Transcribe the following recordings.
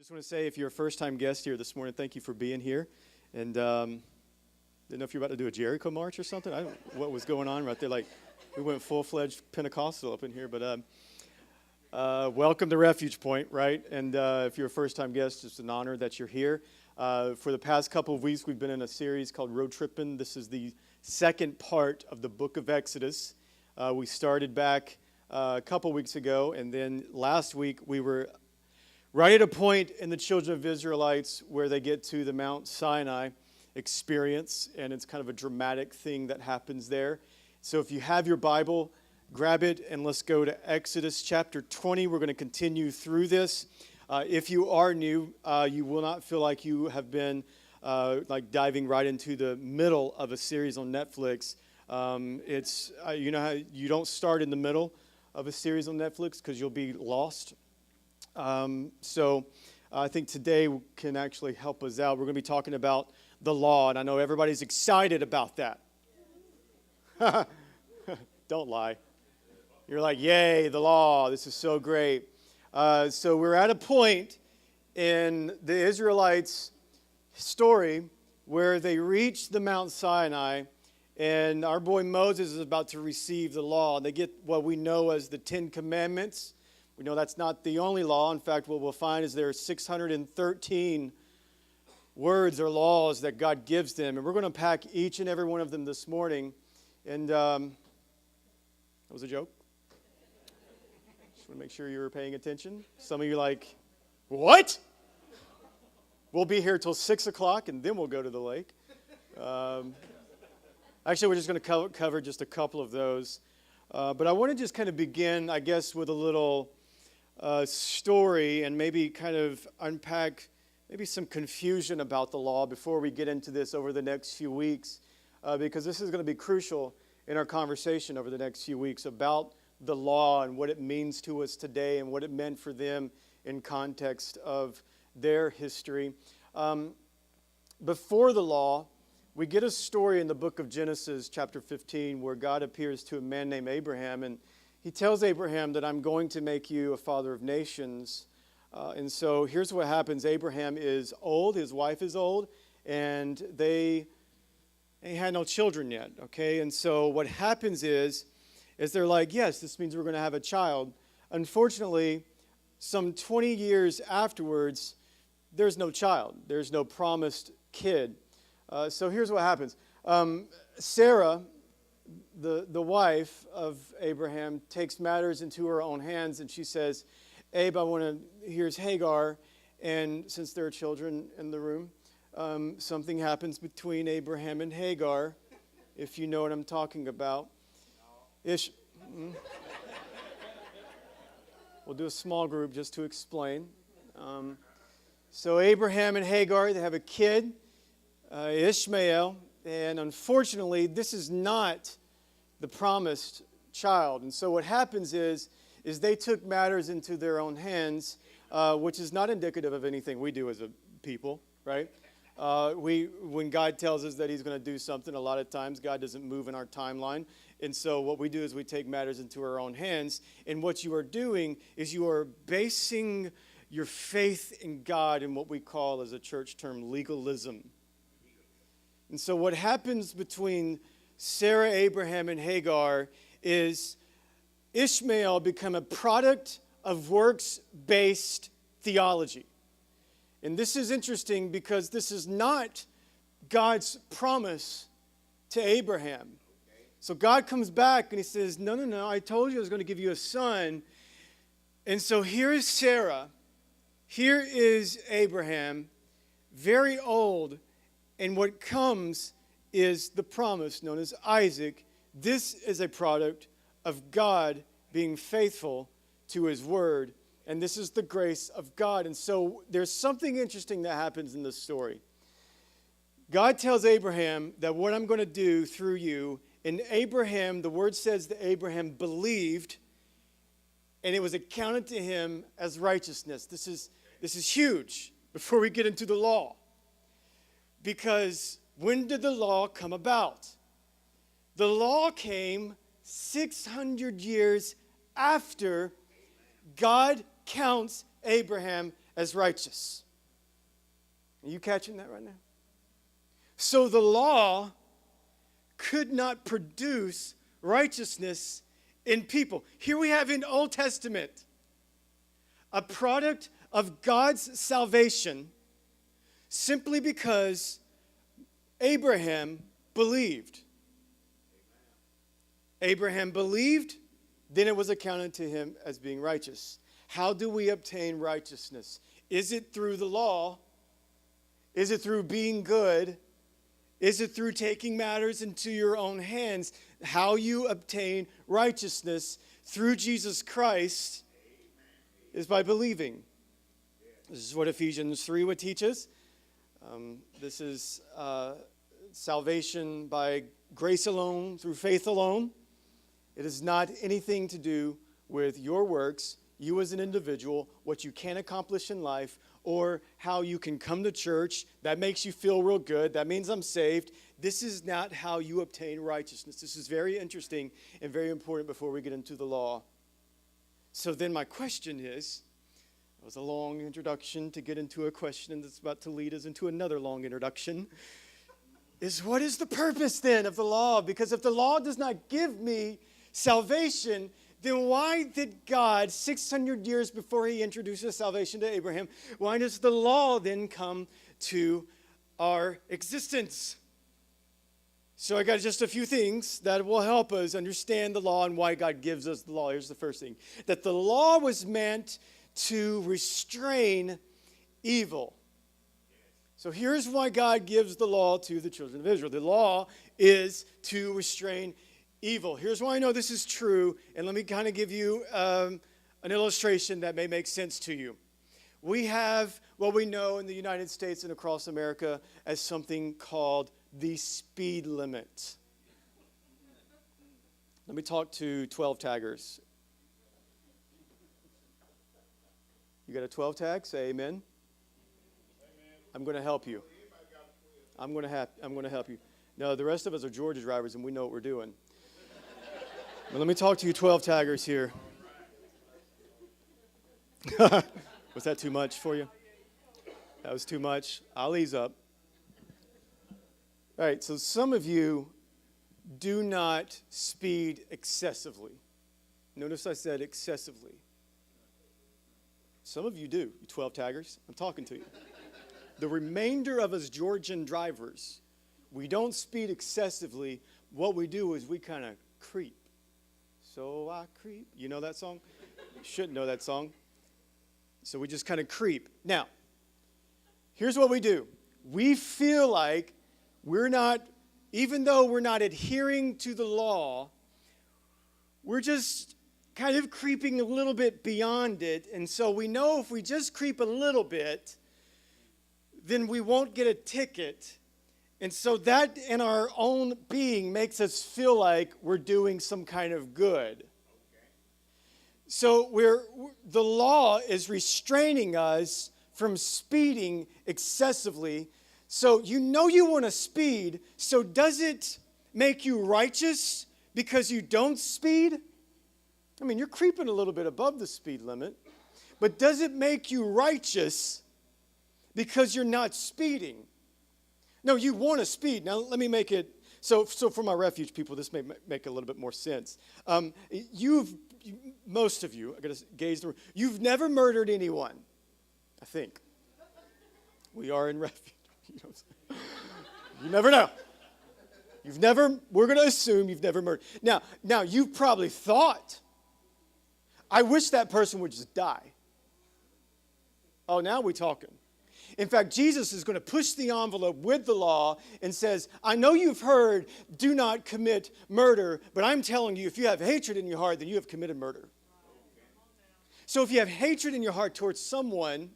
Just want to say, if you're a first-time guest here this morning, thank you for being here. And didn't know if you're about to do a Jericho march or something. I don't know what was going on right there. Like, we went full-fledged Pentecostal up in here. But welcome to Refuge Point, right? And if you're a first-time guest, it's an honor that you're here. For the past couple of weeks, we've been in a series called Road Trippin'. This is the second part of the book of Exodus. We started back a couple weeks ago, and then last week we were right at a point in the children of Israelites where they get to the Mount Sinai experience, and it's kind of a dramatic thing that happens there. So if you have your Bible, grab it, and let's go to Exodus chapter 20. We're going to continue through this. If you are new, you will not feel like you have been like diving right into the middle of a series on Netflix. It's you know how you don't start in the middle of a series on Netflix because you'll be lost. So I think today can actually help us out. We're going to be talking about the law, and I know everybody's excited about that. Don't lie. You're like, yay, the law. This is so great. So we're at a point in the Israelites' story where they reach the Mount Sinai, and our boy Moses is about to receive the law. They get what we know as the Ten Commandments. We know that's not the only law. In fact, what we'll find is there are 613 words or laws that God gives them. And we're going to unpack each and every one of them this morning. And that was a joke. Just want to make sure you were paying attention. Some of you are like, what? We'll be here till 6 o'clock, and then we'll go to the lake. Actually, we're just going to cover just a couple of those. But I want to just kind of begin, I guess, with a little story and maybe kind of unpack maybe some confusion about the law before we get into this over the next few weeks, because this is going to be crucial in our conversation over the next few weeks about the law and what it means to us today and what it meant for them in context of their history. Before the law, we get a story in the book of Genesis, chapter 15, where God appears to a man named Abraham, and he tells Abraham that I'm going to make you a father of nations. And so here's what happens. Abraham is old, his wife is old, and they had no children yet, okay? And so what happens is they're like, yes, this means we're going to have a child. Unfortunately, some 20 years afterwards, there's no child. There's no promised kid. So here's what happens. Sarah, the wife of Abraham, takes matters into her own hands, and she says, Abe, here's Hagar, and since there are children in the room, something happens between Abraham and Hagar, if you know what I'm talking about. We'll do a small group just to explain. So Abraham and Hagar, they have a kid, Ishmael, and unfortunately, this is not the promised child. And so what happens is they took matters into their own hands, which is not indicative of anything we do as a people, right? When God tells us that he's going to do something, a lot of times God doesn't move in our timeline. And so what we do is we take matters into our own hands. And what you are doing is you are basing your faith in God in what we call as a church term legalism. And so what happens between Sarah, Abraham, and Hagar is Ishmael become a product of works-based theology. And this is interesting because this is not God's promise to Abraham. So God comes back and he says, no, I told you I was going to give you a son. And so here is Sarah. Here is Abraham, very old. And what comes is the promise known as Isaac. This is a product of God being faithful to his word. And this is the grace of God. And so there's something interesting that happens in this story. God tells Abraham that what I'm going to do through you, and Abraham, the word says that Abraham believed, and it was accounted to him as righteousness. This is huge before we get into the law. Because when did the law come about? The law came 600 years after God counts Abraham as righteous. Are you catching that right now? So the law could not produce righteousness in people. Here we have in Old Testament a product of God's salvation simply because Abraham believed. Abraham believed, then it was accounted to him as being righteous. How do we obtain righteousness? Is it through the law? Is it through being good? Is it through taking matters into your own hands? How you obtain righteousness through Jesus Christ is by believing. This is what Ephesians 3 would teach us. This is salvation by grace alone, through faith alone. It is not anything to do with your works, you as an individual, what you can accomplish in life, or how you can come to church. That makes you feel real good. That means I'm saved. This is not how you obtain righteousness. This is very interesting and very important before we get into the law. So then my question is, it was a long introduction to get into a question that's about to lead us into another long introduction, is what is the purpose then of the law? Because if the law does not give me salvation, then why did God, 600 years before he introduces salvation to Abraham, why does the law then come to our existence? So I got just a few things that will help us understand the law and why God gives us the law. Here's the first thing, that the law was meant to restrain evil. So here's why God gives the law to the children of Israel. The law is to restrain evil. Here's why I know this is true, and let me kind of give you an illustration that may make sense to you. We have what we know in the United States and across America as something called the speed limit. Let me talk to 12 taggers. You got a 12 tag? Say amen. I'm going to help you. I'm going to help you. No, the rest of us are Georgia drivers, and we know what we're doing. But let me talk to you 12 taggers here. Was that too much for you? That was too much. I'll ease up. All right, so some of you do not speed excessively. Notice I said excessively. Some of you do, you 12 taggers. I'm talking to you. The remainder of us Georgian drivers, we don't speed excessively. What we do is we kind of creep. So I creep. You know that song? You should know that song. So we just kind of creep. Now, here's what we do. We feel like we're not, even though we're not adhering to the law, we're just kind of creeping a little bit beyond it. And so we know if we just creep a little bit, then we won't get a ticket. And so that in our own being makes us feel like we're doing some kind of good. So the law is restraining us from speeding excessively. So you know you want to speed, so does it make you righteous because you don't speed? I mean, you're creeping a little bit above the speed limit, but does it make you righteous because you're not speeding? No, you want to speed. Now, let me make it, so for my refuge people, this may make a little bit more sense. Most of you, I got to gaze through, you've never murdered anyone, I think. We are in refuge. You never know. We're going to assume you've never murdered. Now, you've probably thought, I wish that person would just die. Oh, now we're talking. In fact, Jesus is going to push the envelope with the law and says, I know you've heard, do not commit murder, but I'm telling you, if you have hatred in your heart, then you have committed murder. So if you have hatred in your heart towards someone,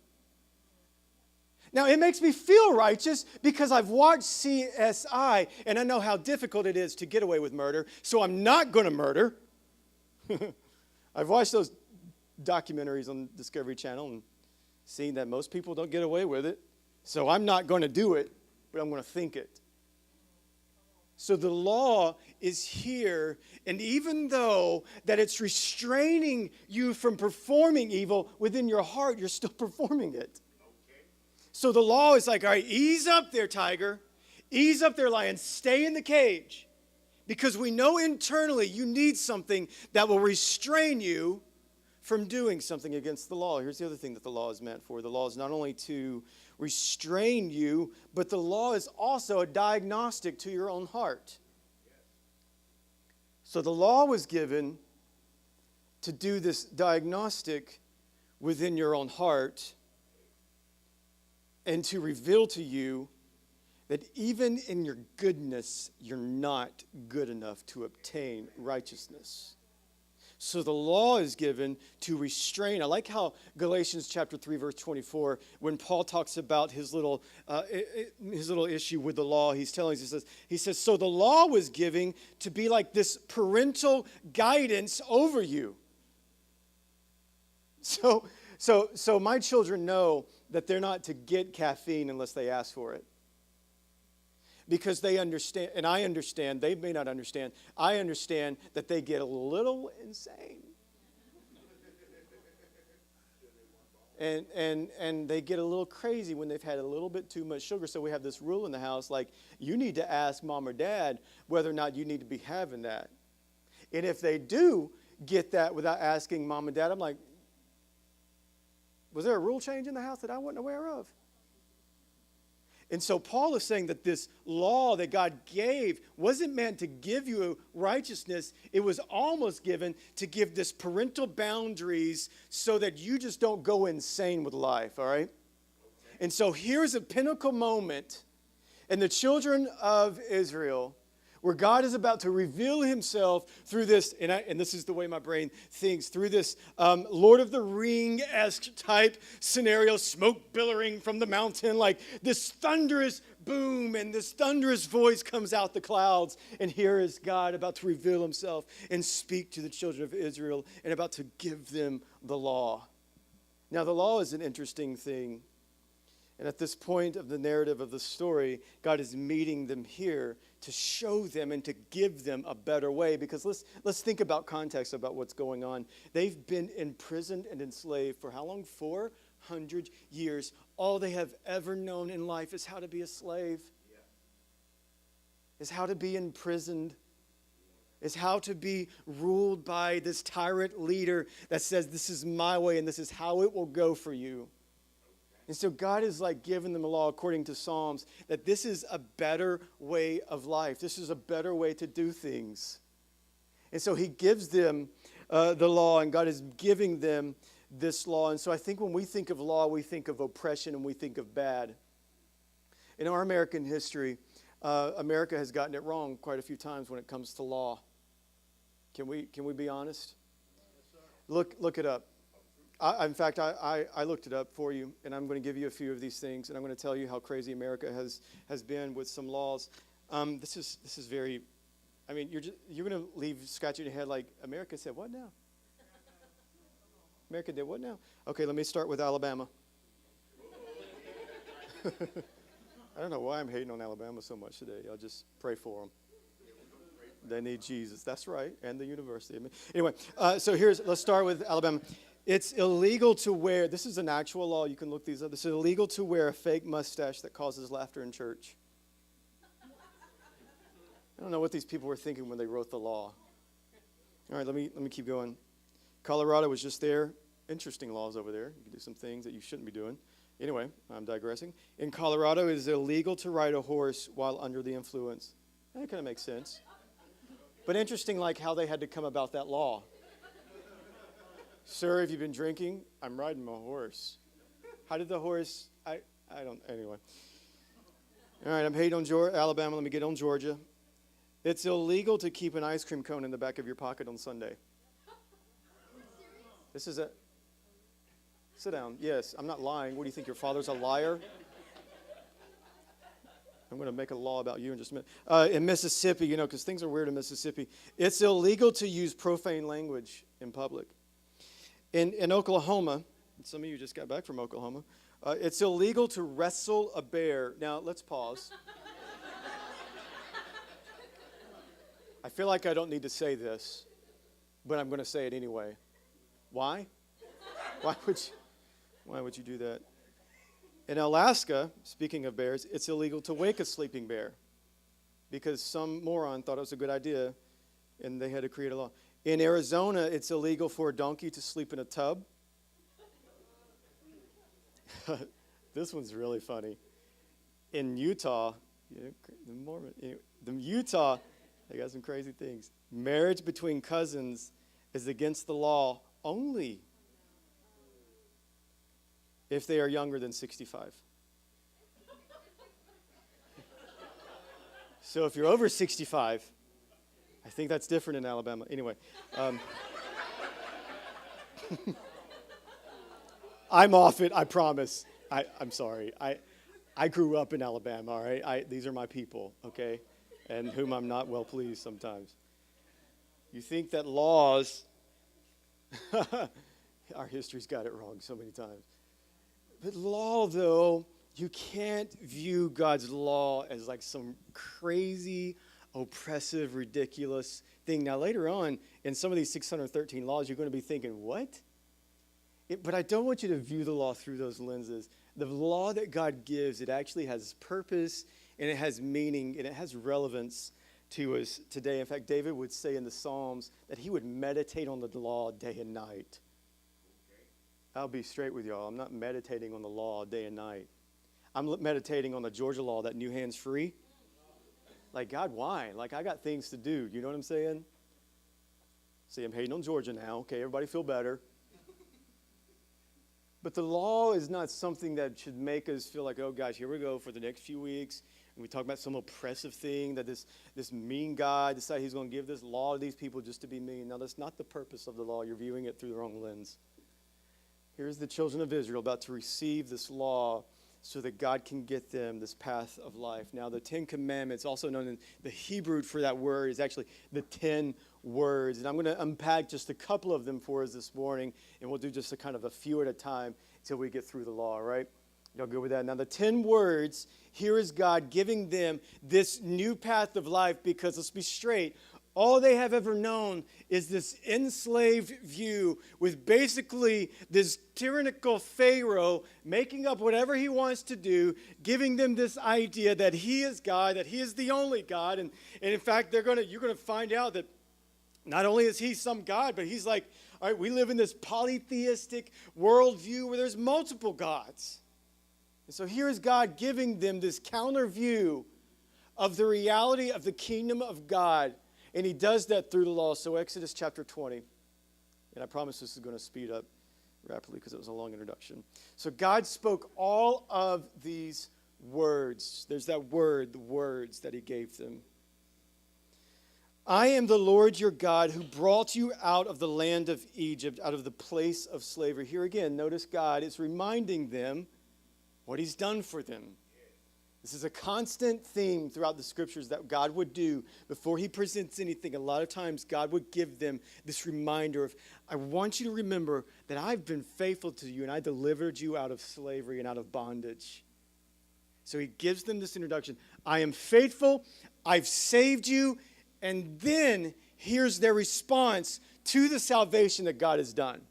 now it makes me feel righteous because I've watched CSI and I know how difficult it is to get away with murder, so I'm not going to murder. I've watched those documentaries on Discovery Channel and seen that most people don't get away with it. So I'm not going to do it, but I'm going to think it. So the law is here, and even though that it's restraining you from performing evil within your heart, you're still performing it. So the law is like, all right, ease up there, tiger. Ease up there, lion. Stay in the cage. Because we know internally you need something that will restrain you from doing something against the law. Here's the other thing that the law is meant for. The law is not only to restrain you, but the law is also a diagnostic to your own heart. So the law was given to do this diagnostic within your own heart and to reveal to you that even in your goodness, you're not good enough to obtain righteousness. So the law is given to restrain. I like how Galatians chapter 3, verse 24, when Paul talks about his little issue with the law, he's telling us, he says, so the law was given to be like this parental guidance over you. So my children know that they're not to get caffeine unless they ask for it. Because they understand, and I understand, they may not understand, I understand that they get a little insane. And they get a little crazy when they've had a little bit too much sugar. So we have this rule in the house, like, you need to ask mom or dad whether or not you need to be having that. And if they do get that without asking mom and dad, I'm like, was there a rule change in the house that I wasn't aware of? And so Paul is saying that this law that God gave wasn't meant to give you righteousness. It was almost given to give this parental boundaries so that you just don't go insane with life, all right? And so here's a pinnacle moment in the children of Israel where God is about to reveal himself through this, and this is the way my brain thinks, through this Lord of the Ring-esque type scenario, smoke billowing from the mountain, like this thunderous boom, and this thunderous voice comes out the clouds, and here is God about to reveal himself and speak to the children of Israel and about to give them the law. Now, the law is an interesting thing. And at this point of the narrative of the story, God is meeting them here to show them and to give them a better way. Because let's think about context about what's going on. They've been imprisoned and enslaved for how long? 400 years. All they have ever known in life is how to be a slave. Is how to be imprisoned. Is how to be ruled by this tyrant leader that says, this is my way and this is how it will go for you. And so God is like giving them a law according to Psalms that this is a better way of life. This is a better way to do things. And so he gives them the law, and God is giving them this law. And so I think when we think of law, we think of oppression and we think of bad. In our American history, America has gotten it wrong quite a few times when it comes to law. Can we be honest? Look it up. In fact, I looked it up for you, and I'm going to give you a few of these things, and I'm going to tell you how crazy America has been with some laws. This is very, I mean, you're going to leave scratching your head like, America said what now? America did what now? Okay, let me start with Alabama. I don't know why I'm hating on Alabama so much today. I'll just pray for them. They need Jesus. That's right, and the university. Anyway, so let's start with Alabama. It's illegal to wear, this is an actual law, you can look these up. It's illegal to wear a fake mustache that causes laughter in church. I don't know what these people were thinking when they wrote the law. All right, let me keep going. Colorado was just there. Interesting laws over there. You can do some things that you shouldn't be doing. Anyway, I'm digressing. In Colorado, it is illegal to ride a horse while under the influence. That kind of makes sense. But interesting, like how they had to come about that law. Sir, have you been drinking? I'm riding my horse. How did the horse, I don't, anyway. All right, I'm hating on Alabama. Let me get on Georgia. It's illegal to keep an ice cream cone in the back of your pocket on Sunday. This is sit down. Yes, I'm not lying. What do you think, your father's a liar? I'm going to make a law about you in just a minute. In Mississippi, because things are weird in Mississippi, it's illegal to use profane language in public. In Oklahoma, some of you just got back from Oklahoma, it's illegal to wrestle a bear. Now, let's pause. I feel like I don't need to say this, but I'm going to say it anyway. Why? Why would you do that? In Alaska, speaking of bears, it's illegal to wake a sleeping bear because some moron thought it was a good idea, and they had to create a law. In Arizona, it's illegal for a donkey to sleep in a tub. This one's really funny. In Utah, Utah, they got some crazy things. Marriage between cousins is against the law only if they are younger than 65. So if you're over 65, I think that's different in Alabama. Anyway, I'm off it, I promise. I'm sorry. I grew up in Alabama, all right? These are my people, okay? And whom I'm not well pleased sometimes. You think that laws, our history's got it wrong so many times. But law, though, you can't view God's law as like some crazy, oppressive, ridiculous thing. Now, later on, in some of these 613 laws, you're going to be thinking, what? But I don't want you to view the law through those lenses. The law that God gives, it actually has purpose, and it has meaning, and it has relevance to us today. In fact, David would say in the Psalms that he would meditate on the law day and night. I'll be straight with y'all. I'm not meditating on the law day and night. I'm meditating on the Georgia law, that new hands-free. Like, God, why? Like, I got things to do. You know what I'm saying? See, I'm hating on Georgia now. Okay, everybody feel better. But the law is not something that should make us feel like, oh, gosh, here we go for the next few weeks. And we talk about some oppressive thing that this mean God decided he's going to give this law to these people just to be mean. Now, that's not the purpose of the law. You're viewing it through the wrong lens. Here's the children of Israel about to receive this law so that God can get them this path of life. Now, the 10 Commandments, also known in the Hebrew for that word, is actually the 10 words. And I'm going to unpack just a couple of them for us this morning, and we'll do just a kind of a few at a time until we get through the law, all right? Y'all good with that? Now, the 10 words, here is God giving them this new path of life because, let's be straight, all they have ever known is this enslaved view with basically this tyrannical Pharaoh making up whatever he wants to do, giving them this idea that he is God, that he is the only God. And in fact, you're going to find out that not only is he some God, but he's like, all right, we live in this polytheistic worldview where there's multiple gods. And so here is God giving them this counter view of the reality of the kingdom of God. And he does that through the law. So Exodus chapter 20. And I promise this is going to speed up rapidly because it was a long introduction. So God spoke all of these words. There's that word, the words that he gave them. I am the Lord your God who brought you out of the land of Egypt, out of the place of slavery. Here again, notice God is reminding them what he's done for them. This is a constant theme throughout the scriptures that God would do before he presents anything. A lot of times God would give them this reminder of, I want you to remember that I've been faithful to you and I delivered you out of slavery and out of bondage. So he gives them this introduction. I am faithful. I've saved you. And then here's their response to the salvation that God has done.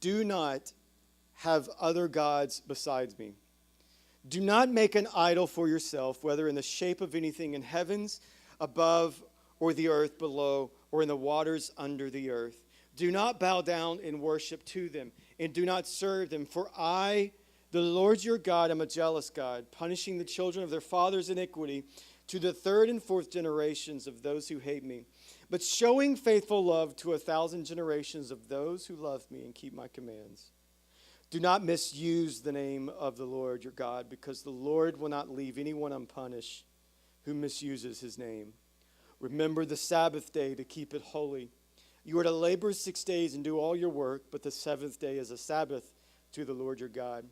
Do not have other gods besides me. Do not make an idol for yourself, whether in the shape of anything in heavens above or the earth below or in the waters under the earth. Do not bow down in worship to them and do not serve them. For I, the Lord your God, am a jealous God, punishing the children of their father's iniquity to the third and fourth generations of those who hate me, but showing faithful love to 1,000 generations of those who love me and keep my commands. Do not misuse the name of the Lord your God, because the Lord will not leave anyone unpunished who misuses his name. Remember the Sabbath day to keep it holy. You are to labor 6 days and do all your work, but the seventh day is a Sabbath to the Lord your God.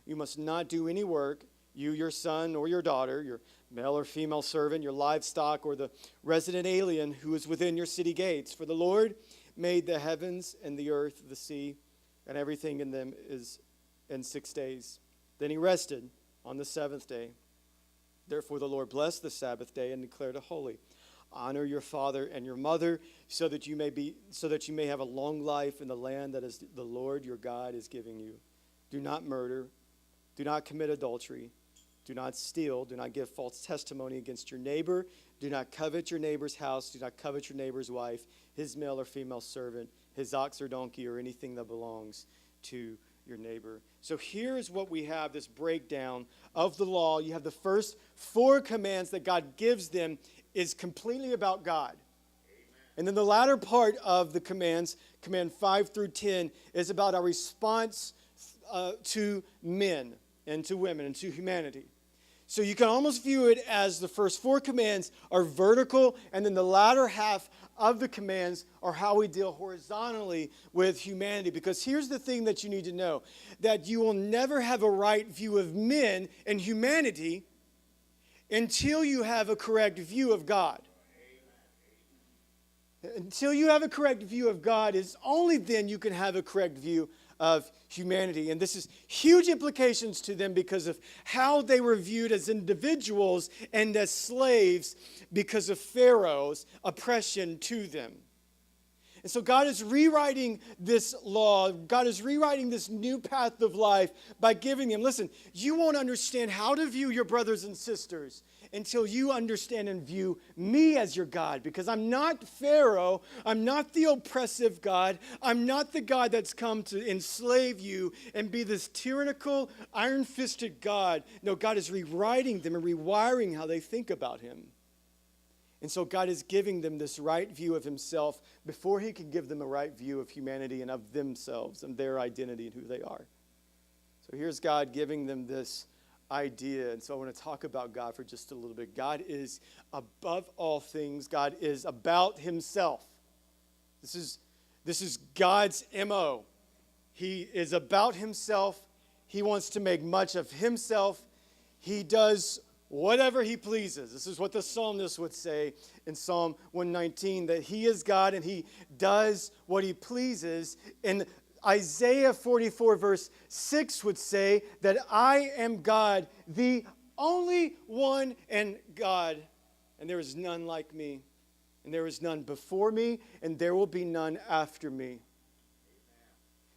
You must not do any work, you, your son or your daughter, your male or female servant, your livestock, or the resident alien who is within your city gates. For the Lord made the heavens and the earth, the sea, and everything in them is in 6 days. Then he rested on the seventh day. Therefore the Lord blessed the Sabbath day and declared it holy. Honor your father and your mother, so that you may have a long life in the land that is the Lord your God is giving you. Do not murder, do not commit adultery, do not steal, do not give false testimony against your neighbor, do not covet your neighbor's house, do not covet your neighbor's wife, his male or female servant, his ox or donkey, or anything that belongs to your neighbor. So here's what we have, this breakdown of the law. You have the first 4 commands that God gives them is completely about God. And then the latter part of the commands, command 5 through 10, is about our response to men and to women and to humanity. So you can almost view it as the first 4 commands are vertical, and then the latter half of the commands are how we deal horizontally with humanity. Because here's the thing that you need to know, that you will never have a right view of men and humanity until you have a correct view of God. Until you have a correct view of God, it's only then you can have a correct view of humanity. And this is huge implications to them because of how they were viewed as individuals and as slaves because of Pharaoh's oppression to them. And so God is rewriting this law. God is rewriting this new path of life by giving them, listen, you won't understand how to view your brothers and sisters until you understand and view me as your God, because I'm not Pharaoh. I'm not the oppressive God. I'm not the God that's come to enslave you and be this tyrannical, iron-fisted God. No, God is rewriting them and rewiring how they think about him. And so God is giving them this right view of himself before he can give them a right view of humanity and of themselves and their identity and who they are. So here's God giving them this idea. And so I want to talk about God for just a little bit. God is above all things. God is about himself. This is God's MO. He is about himself. He wants to make much of himself. He does whatever he pleases. This is what the psalmist would say in Psalm 119, that he is God and he does what he pleases. And Isaiah 44 verse 6 would say that I am God, the only one and God, and there is none like me, and there is none before me, and there will be none after me.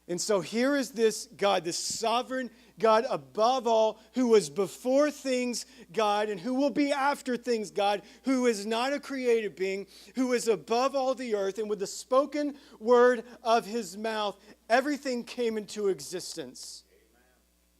And so here is this God, this sovereign God above all, who was before things God and who will be after things God, who is not a created being, who is above all the earth, and with the spoken word of his mouth, everything came into existence.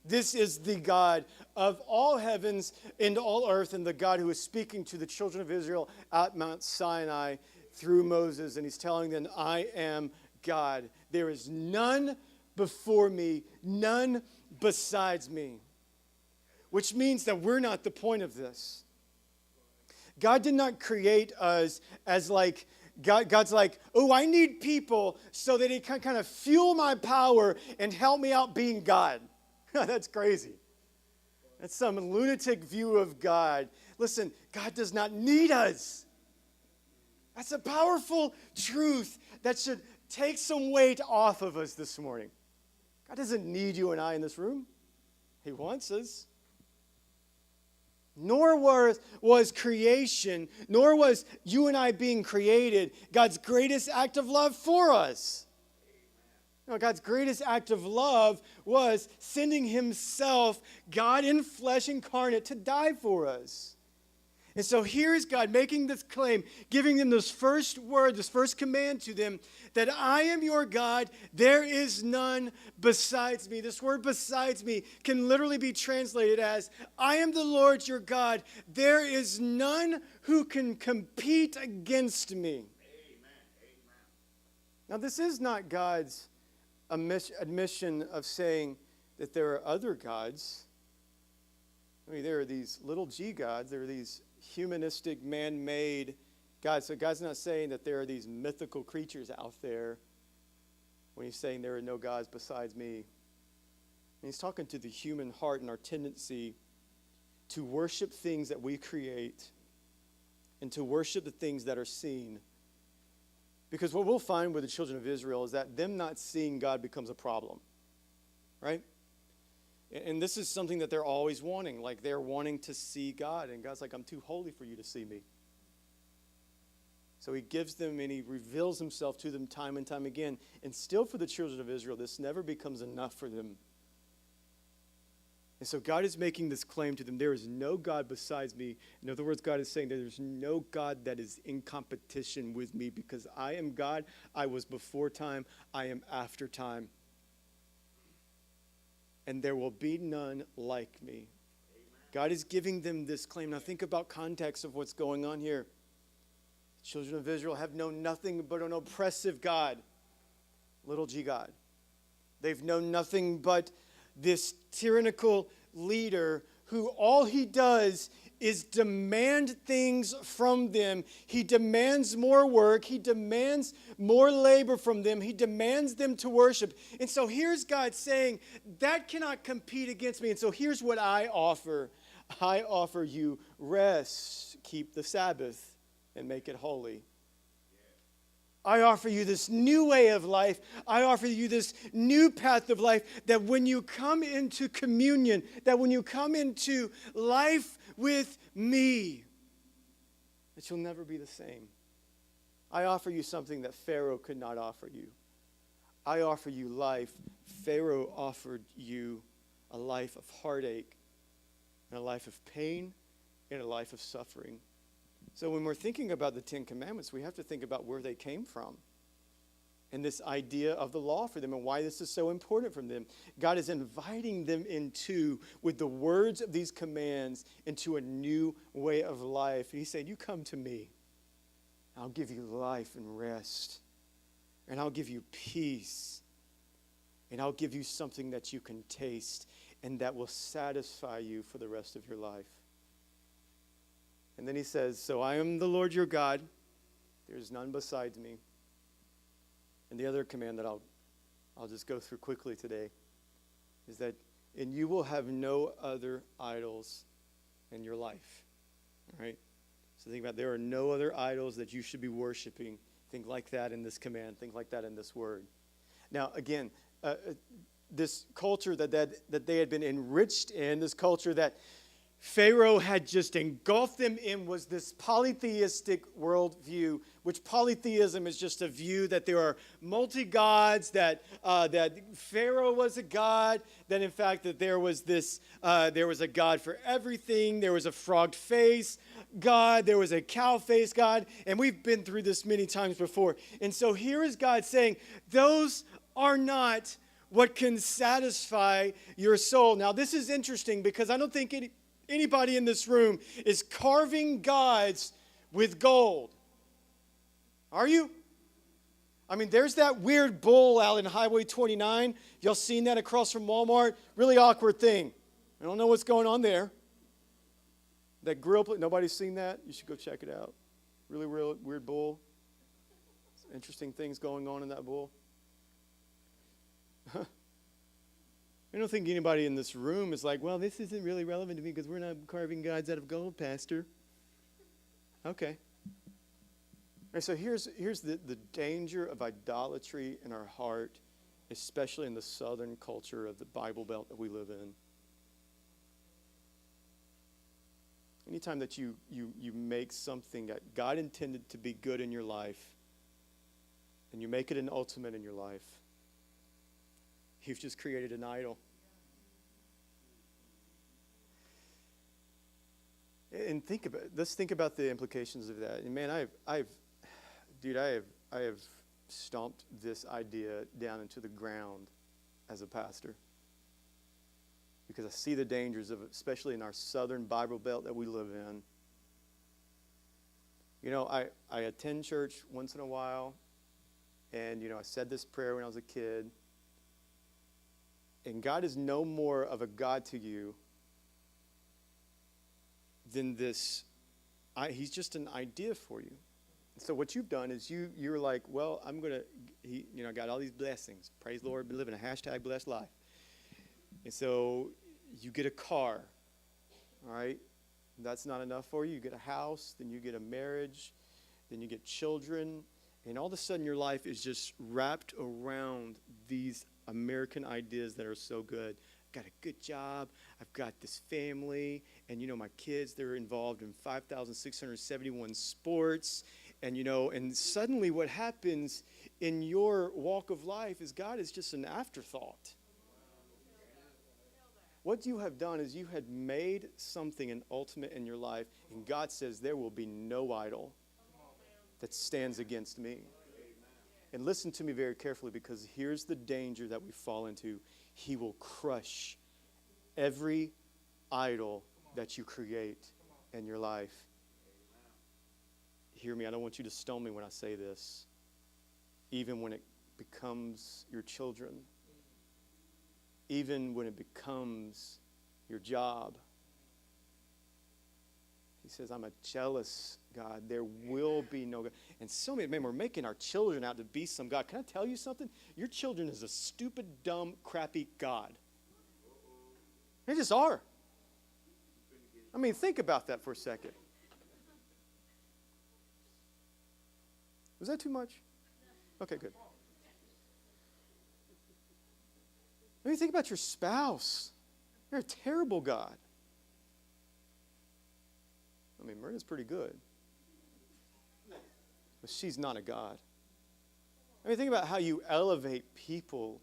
This is the God of all heavens and all earth, and the God who is speaking to the children of Israel at Mount Sinai through Moses, and he's telling them, I am God. There is none before me, none besides me. Which means that we're not the point of this. God did not create us as like, God's like, oh, I need people so that he can kind of fuel my power and help me out being God. That's crazy. That's some lunatic view of God. Listen, God does not need us. That's a powerful truth that should take some weight off of us this morning. God doesn't need you and I in this room. He wants us. Nor was creation, nor was you and I being created God's greatest act of love for us. No, God's greatest act of love was sending himself, God in flesh incarnate, to die for us. And so here is God making this claim, giving them this first word, this first command to them, that I am your God, there is none besides me. This word besides me can literally be translated as, I am the Lord your God, there is none who can compete against me. Amen. Now this is not God's admission of saying that there are other gods. I mean, there are these little g gods, there are these humanistic, man-made gods. So God's not saying that there are these mythical creatures out there when he's saying there are no gods besides me. And he's talking to the human heart and our tendency to worship things that we create and to worship the things that are seen. Because what we'll find with the children of Israel is that them not seeing God becomes a problem, right? And this is something that they're always wanting. Like they're wanting to see God. And God's like, I'm too holy for you to see me. So he gives them and he reveals himself to them time and time again. And still for the children of Israel, this never becomes enough for them. And so God is making this claim to them. There is no God besides me. In other words, God is saying that there's no God that is in competition with me because I am God. I was before time. I am after time. And there will be none like me. God is giving them this claim. Now think about context of what's going on here. Children of Israel have known nothing but an oppressive God, little g God. They've known nothing but this tyrannical leader who all he does is demand things from them. He demands more work. He demands more labor from them. He demands them to worship. And so here's God saying, that cannot compete against me. And so here's what I offer. I offer you rest, keep the Sabbath, and make it holy. I offer you this new way of life. I offer you this new path of life that when you come into communion, that when you come into life with me, that you'll never be the same. I offer you something that Pharaoh could not offer you. I offer you life. Pharaoh offered you a life of heartache and a life of pain and a life of suffering. So when we're thinking about the Ten Commandments, we have to think about where they came from and this idea of the law for them and why this is so important for them. God is inviting them into, with the words of these commands, into a new way of life. And he said, you come to me. I'll give you life and rest. And I'll give you peace. And I'll give you something that you can taste and that will satisfy you for the rest of your life. And then he says, so I am the Lord your God. There is none besides me. And the other command that I'll just go through quickly today is that, and you will have no other idols in your life. All right? So think about, there are no other idols that you should be worshiping. Think like that in this command. Think like that in this word. Now, again, this culture that they had been enriched in, this culture that Pharaoh had just engulfed them in, was this polytheistic worldview, which polytheism is just a view that there are multi-gods, that Pharaoh was a god, that in fact that there was a god for everything. There was a frog face God, there was a cow face God, and we've been through this many times before. And so here is God saying, those are not what can satisfy your soul. Now this is interesting because I don't think anybody in this room is carving gods with gold. Are you? I mean, there's that weird bull out in Highway 29. Y'all seen that across from Walmart? Really awkward thing. I don't know what's going on there. That grill, nobody's seen that? You should go check it out. Really weird bull. Some interesting things going on in that bull. I don't think anybody in this room is like, well, this isn't really relevant to me because we're not carving gods out of gold, Pastor. Okay. All right, so here's the danger of idolatry in our heart, especially in the southern culture of the Bible Belt that we live in. Anytime that you make something that God intended to be good in your life, and you make it an ultimate in your life, you've just created an idol. And let's think about the implications of that. And man, I have stomped this idea down into the ground as a pastor. Because I see the dangers of it, especially in our southern Bible Belt that we live in. You know, I attend church once in a while, and, I said this prayer when I was a kid. And God is no more of a God to you than this. He's just an idea for you. So what you've done is you're like, well, I'm going to, I got all these blessings. Praise the Lord, been living a #blessed life. And so you get a car, all right? That's not enough for you. You get a house, then you get a marriage, then you get children, and all of a sudden your life is just wrapped around these American ideas that are so good. got a good job. I've got this family. And, my kids, they're involved in 5,671 sports. And, and suddenly what happens in your walk of life is God is just an afterthought. What you have done is you had made something an ultimate in your life, and God says there will be no idol that stands against me. And listen to me very carefully, because here's the danger that we fall into. He will crush every idol that you create in your life. Hear me, I don't want you to stone me when I say this. Even when it becomes your children, even when it becomes your job. He says, I'm a jealous God. There will be no God. And so many, man, we're making our children out to be some God. Can I tell you something? Your children is a stupid, dumb, crappy God. They just are. I mean, think about that for a second. Was that too much? Okay, good. I mean, think about your spouse. They're a terrible God. I mean, Myrna's pretty good. But she's not a God. I mean, think about how you elevate people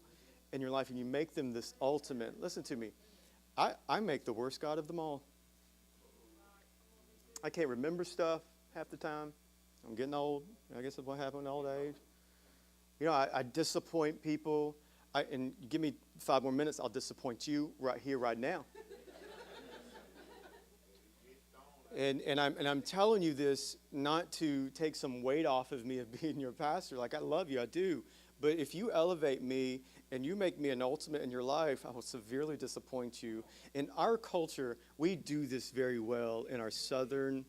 in your life and you make them this ultimate. Listen to me. I make the worst God of them all. I can't remember stuff half the time. I'm getting old. I guess that's what happened in old age. I disappoint people. And give me 5 more minutes, I'll disappoint you right here, right now. And I'm telling you this not to take some weight off of me of being your pastor. Like, I love you, I do. But if you elevate me and you make me an ultimate in your life, I will severely disappoint you. In our culture, we do this very well in our Southern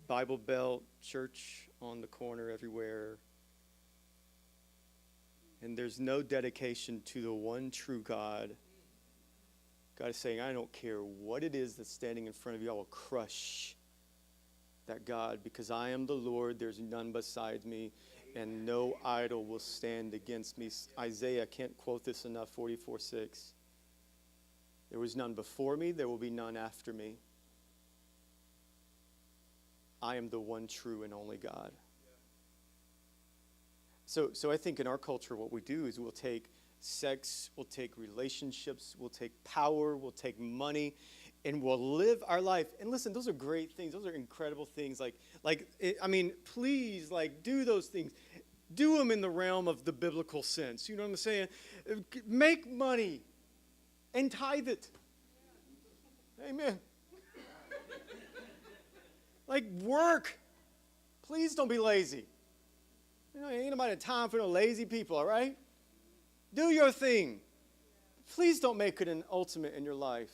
Bible Belt church on the corner everywhere. And there's no dedication to the one true God. God is saying, I don't care what it is that's standing in front of you. I will crush that God, because I am the Lord. There's none beside me, and no idol will stand against me. Isaiah, I can't quote this enough, 44:6. There was none before me. There will be none after me. I am the one true and only God. So I think in our culture what we do is we'll take sex, we'll take relationships, we'll take power, we'll take money, and we'll live our life. And listen, those are great things. Those are incredible things. Please, do those things. Do them in the realm of the biblical sense. You know what I'm saying? Make money and tithe it. Amen. Work. Please don't be lazy. Ain't nobody time for no lazy people, all right? Do your thing. Please don't make it an ultimate in your life.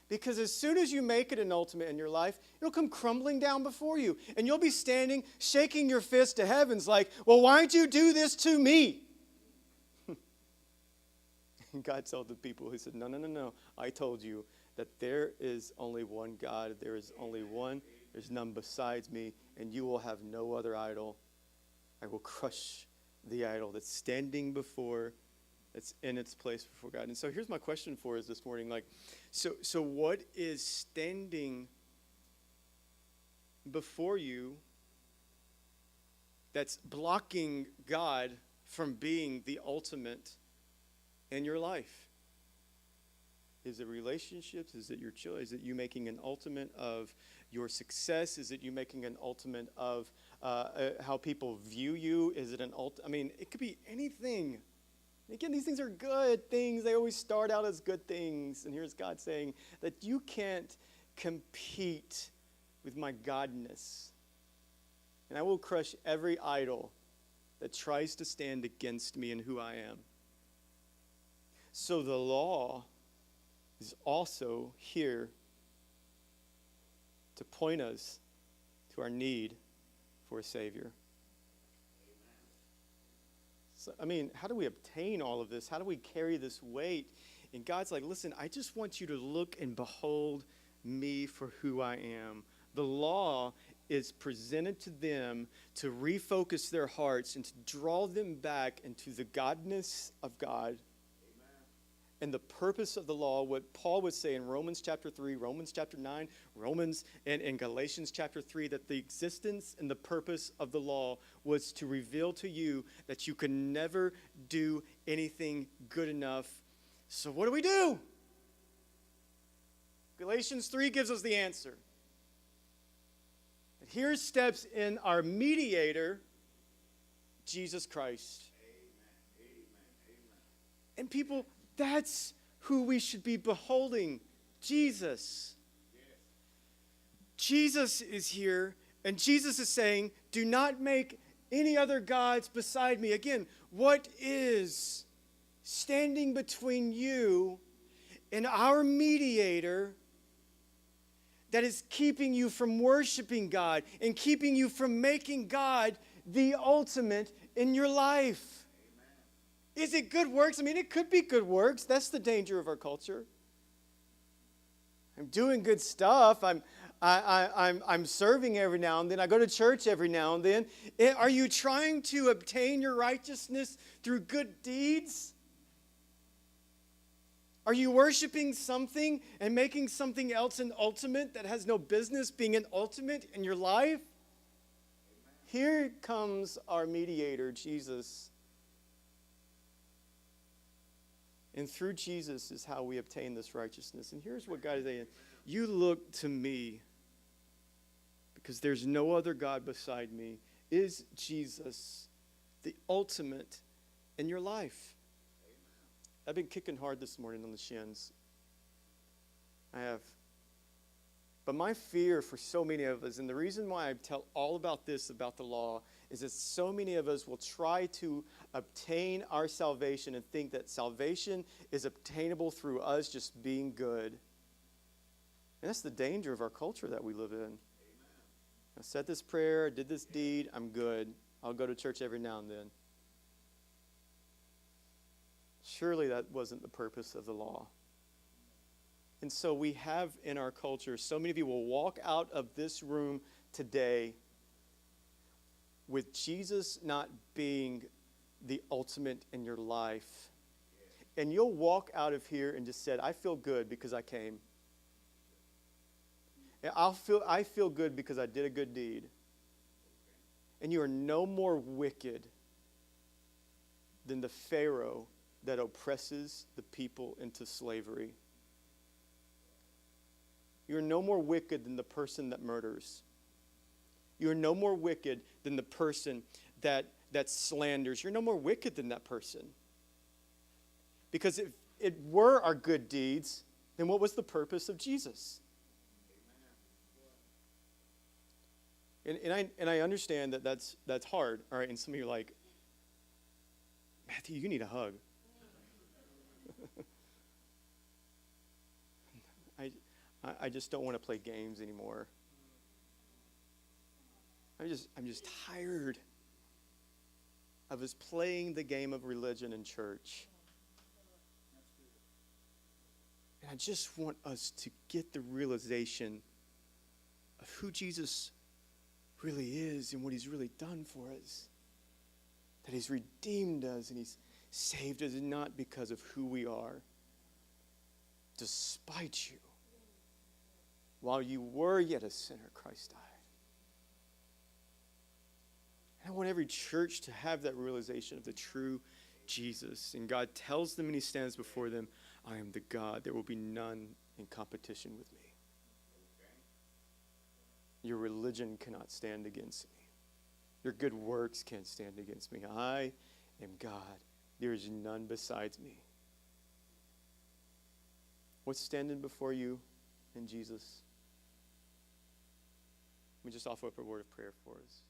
Because as soon as you make it an ultimate in your life, it'll come crumbling down before you. And you'll be standing, shaking your fist to heavens like, well, why'd you do this to me? And God told the people, he said, no. I told you that there is only one God. There is only one. There's none besides me. And you will have no other idol. I will crush the idol that's standing before, that's in its place before God. And so here's my question for us this morning. So what is standing before you that's blocking God from being the ultimate in your life? Is it relationships? Is it your children? Is it you making an ultimate of your success? Is it you making an ultimate of how people view you? Is it it could be anything. Again, these things are good things. They always start out as good things. And here's God saying that you can't compete with my godness. And I will crush every idol that tries to stand against me and who I am. So the law is also here to point us to our need for a Savior. So, how do we obtain all of this? How do we carry this weight? And God's like, listen, I just want you to look and behold me for who I am. The law is presented to them to refocus their hearts and to draw them back into the godness of God. and the purpose of the law, what Paul would say in Romans chapter 3, Romans chapter 9, Romans and Galatians chapter 3, that the existence and the purpose of the law was to reveal to you that you can never do anything good enough. So what do? Galatians 3 gives us the answer. And here's steps in our mediator, Jesus Christ. Amen. And people, that's who we should be beholding, Jesus. Yes. Jesus is here, and Jesus is saying, do not make any other gods beside me. Again, what is standing between you and our mediator that is keeping you from worshiping God and keeping you from making God the ultimate in your life? Amen. Is it good works? I mean, it could be good works. That's the danger of our culture. I'm doing good stuff. I'm serving every now and then. I go to church every now and then. Are you trying to obtain your righteousness through good deeds? Are you worshiping something and making something else an ultimate that has no business being an ultimate in your life? Amen. Here comes our mediator, Jesus. And through Jesus is how we obtain this righteousness. And here's what God is saying. You look to me because there's no other God beside me. Is Jesus the ultimate in your life? I've been kicking hard this morning on the shins. I have. But my fear for so many of us, and the reason why I tell all about this, about the law, is that so many of us will try to obtain our salvation and think that salvation is obtainable through us just being good. And that's the danger of our culture that we live in. Amen. I said this prayer, I did this deed, I'm good. I'll go to church every now and then. Surely that wasn't the purpose of the law. And so we have in our culture, so many of you will walk out of this room today with Jesus not being the ultimate in your life. And you'll walk out of here and just said, I feel good because I came. And I feel good because I did a good deed. And you are no more wicked than the Pharaoh that oppresses the people into slavery. You're no more wicked than the person that murders. You're no more wicked than the person that slanders. You're no more wicked than that person. Because if it were our good deeds, then what was the purpose of Jesus? And I understand that that's hard, all right? And some of you are like, Matthew, you need a hug. I just don't want to play games anymore. I'm just tired of us playing the game of religion in church. And I just want us to get the realization of who Jesus really is and what he's really done for us. That he's redeemed us and he's saved us, not because of who we are. Despite you, while you were yet a sinner, Christ died. And I want every church to have that realization of the true Jesus. And God tells them and he stands before them, I am the God. There will be none in competition with me. Your religion cannot stand against me. Your good works can't stand against me. I am God. There is none besides me. What's standing before you in Jesus? Let me just offer up a word of prayer for us.